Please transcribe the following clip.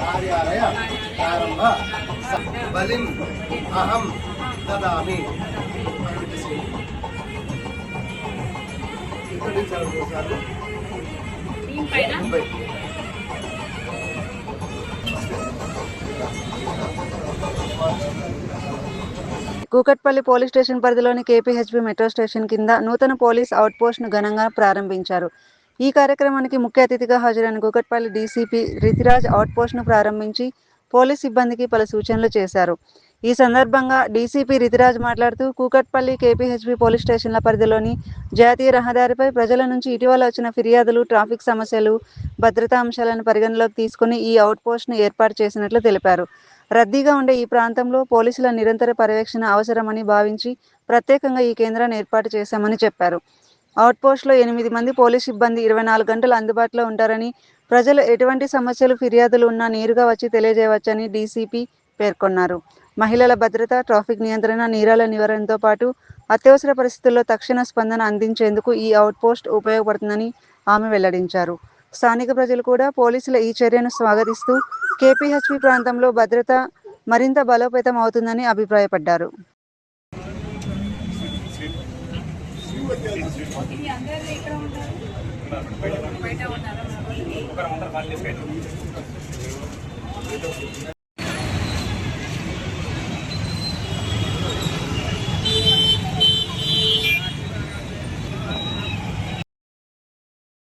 కార్యాలయ ప్రారంభ బలిం అహం దదామి. కూకట్పల్లి పోలీస్ స్టేషన్ పరిధిలోని కేపీహెచ్బీ మెట్రో స్టేషన్ కింద నూతన పోలీస్ అవుట్పోస్ట్ను ఘనంగా ప్రారంభించారు. ఈ కార్యక్రమానికి ముఖ్య అతిథిగా హాజరైన కూకట్పల్లి డీసీపీ రితిరాజ్ అవుట్పోస్ట్ను ప్రారంభించి పోలీస్ సిబ్బందికి పలు సూచనలు చేశారు. ఈ సందర్భంగా డీసీపీ రితిరాజ్ మాట్లాడుతూ కూకట్పల్లి కేపీహెచ్బీ పోలీస్ స్టేషన్ల పరిధిలోని జాతీయ రహదారిపై ప్రజల నుంచి ఇటీవల వచ్చిన ఫిర్యాదులు, ట్రాఫిక్ సమస్యలు, భద్రతా అంశాలను పరిగణలోకి తీసుకుని ఈ అవుట్పోస్ట్ను ఏర్పాటు చేసినట్లు తెలిపారు. రద్దీగా ఉండే ఈ ప్రాంతంలో పోలీసుల నిరంతర పర్యవేక్షణ అవసరమని భావించి ప్రత్యేకంగా ఈ కేంద్రాన్ని ఏర్పాటు చేశామని చెప్పారు. అవుట్పోస్ట్లో 8 మంది పోలీస్ సిబ్బంది 24 గంటలు అందుబాటులో ఉంటారని, ప్రజలు ఎటువంటి సమస్యలు, ఫిర్యాదులు ఉన్నా నేరుగా వచ్చి తెలియజేయవచ్చని డీసీపీ పేర్కొన్నారు. మహిళల భద్రత, ట్రాఫిక్ నియంత్రణ, నేరాల నివారణతో పాటు అత్యవసర పరిస్థితుల్లో తక్షణ స్పందన అందించేందుకు ఈ అవుట్పోస్ట్ ఉపయోగపడుతుందని ఆమె వెల్లడించారు. స్థానిక ప్రజలు కూడా పోలీసుల ఈ చర్యను స్వాగతిస్తూ కేపీహెచ్బీ ప్రాంతంలో భద్రత మరింత బలోపేతం అవుతుందని అభిప్రాయపడ్డారు.